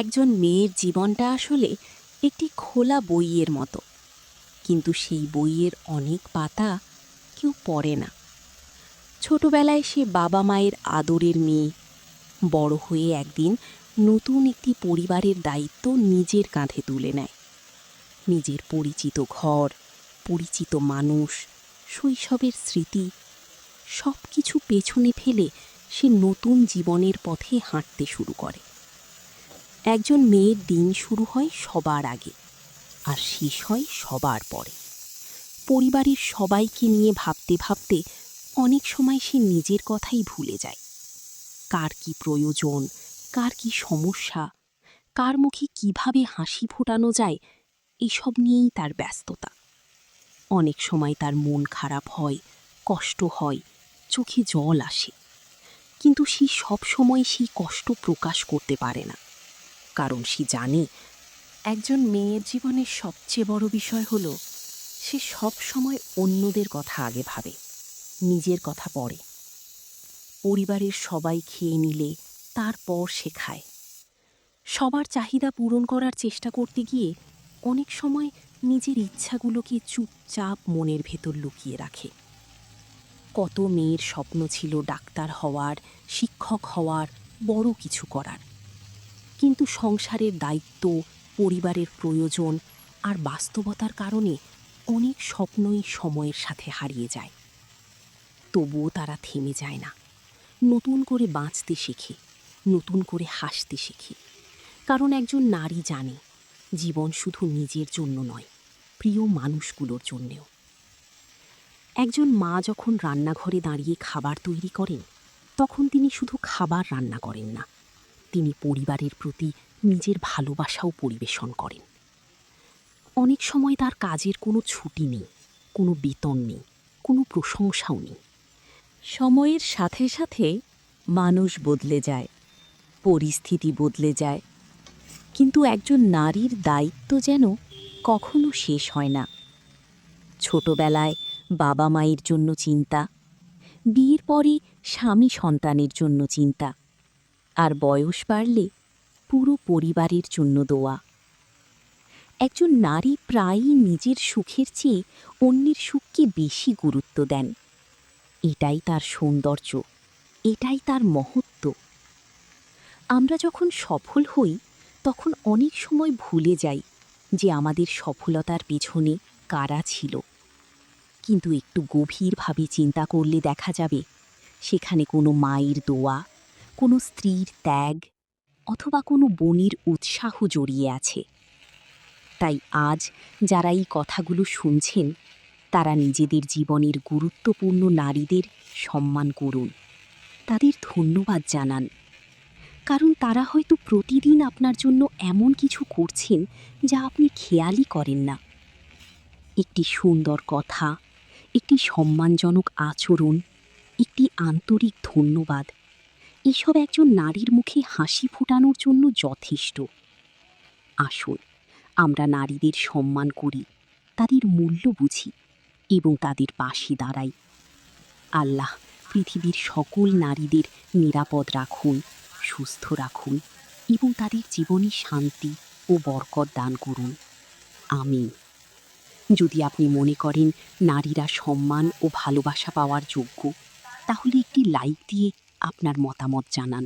একজন মেয়ের জীবনটা আসলে একটি খোলা বইয়ের মতো, কিন্তু সেই বইয়ের অনেক পাতা কেউ পড়ে না। ছোটবেলায় সে বাবা মায়ের আদরের মেয়ে, বড় হয়ে একদিন নতুন একটি পরিবারের দায়িত্ব নিজের কাঁধে তুলে নেয়। নিজের পরিচিত ঘর, পরিচিত মানুষ, শৈশবের স্মৃতি সব কিছু পেছনে ফেলে সে নতুন জীবনের পথে হাঁটতে শুরু করে। একজন মেয়ের দিন শুরু হয় সবার আগে আর শেষ হয় সবার পরে। পরিবারের সবাইকে নিয়ে ভাবতে ভাবতে অনেক সময় সে নিজের কথাই ভুলে যায়। কার কি প্রয়োজন, কার কি সমস্যা, কার মুখে কিভাবে হাসি ফোটানো যায়, এসব নিয়েই তার ব্যস্ততা। অনেক সময় তার মন খারাপ হয়, কষ্ট হয়, চোখে জল আসে, কিন্তু সে সব সময় সেই কষ্ট প্রকাশ করতে পারে না, কারণ সে জানে একজন মেয়ের জীবনের সবচেয়ে বড় বিষয় হলো সে সব সময় অন্যদের কথা আগে ভাবে, নিজের কথা পড়ে। পরিবারের সবাই খেয়ে নিলে তারপর সে খায়। সবার চাহিদা পূরণ করার চেষ্টা করতে গিয়ে অনেক সময় নিজের ইচ্ছাগুলোকে চুপচাপ মনের ভেতর লুকিয়ে রাখে। কত মেয়ের স্বপ্ন ছিল ডাক্তার হওয়ার, শিক্ষক হওয়ার, বড় কিছু করার, কিন্তু সংসারের দায়িত্ব, পরিবারের প্রয়োজন আর বাস্তবতার কারণে অনেক স্বপ্নই সময়ের সাথে হারিয়ে যায়। তবুও তারা থেমে যায় না, নতুন করে বাঁচতে শেখে, নতুন করে হাসতে শেখে, কারণ একজন নারী জানে জীবন শুধু নিজের জন্য নয়, প্রিয় মানুষগুলোর জন্যেও। একজন মা যখন রান্নাঘরে দাঁড়িয়ে খাবার তৈরি করেন, তখন তিনি শুধু খাবার রান্না করেন না, তিনি পরিবারের প্রতি নিজের ভালোবাসাও পরিবেশন করেন। অনেক সময় তার কাজের কোনো ছুটি নেই, কোনো বেতন নেই, কোনো প্রশংসাও নেই। সময়ের সাথে সাথে মানুষ বদলে যায়, পরিস্থিতি বদলে যায়, কিন্তু একজন নারীর দায়িত্ব যেন কখনো শেষ হয় না। ছোটবেলায় বাবা মায়ের জন্য চিন্তা, বিয়ের পরে স্বামী সন্তানের জন্য চিন্তা, আর বয়স বাড়লে পুরো পরিবারের জন্য দোয়া। একজন নারী প্রায়ই নিজের সুখের চেয়ে অন্যের সুখকে বেশি গুরুত্ব দেন। এটাই তার সৌন্দর্য, এটাই তার মহত্ব। আমরা যখন সফল হই তখন অনেক সময় ভুলে যাই যে আমাদের সফলতার পেছনে কারা ছিল, কিন্তু একটু গভীরভাবে চিন্তা করলে দেখা যাবে সেখানে কোনো মায়ের দোয়া, কোনো স্ত্রীর ত্যাগ অথবা কোনো বোনের উৎসাহ জড়িয়ে আছে। তাই আজ যারা এই কথাগুলো শুনছেন, তারা নিজেদের জীবনের গুরুত্বপূর্ণ নারীদের সম্মান করুন, তাদের ধন্যবাদ জানান, কারণ তারা হয়তো প্রতিদিন আপনার জন্য এমন কিছু করছেন যা আপনি খেয়ালই করেন না। একটি সুন্দর কথা, একটি সম্মানজনক আচরণ, একটি আন্তরিক ধন্যবাদ, এসব একজন নারীর মুখে হাসি ফোটানোর জন্য যথেষ্ট। আসুন আমরা নারীদের সম্মান করি, তাদের মূল্য বুঝি এবং তাদের পাশে দাঁড়াই। আল্লাহ পৃথিবীর সকল নারীদের নিরাপদ রাখুন, সুস্থ রাখুন এবং তাদের জীবনে শান্তি ও বরকত দান করুন। আমিন। যদি আপনি মনে করেন নারীরা সম্মান ও ভালোবাসা পাওয়ার যোগ্য, তাহলে একটি লাইক দিয়ে আপনার মতামত জানান।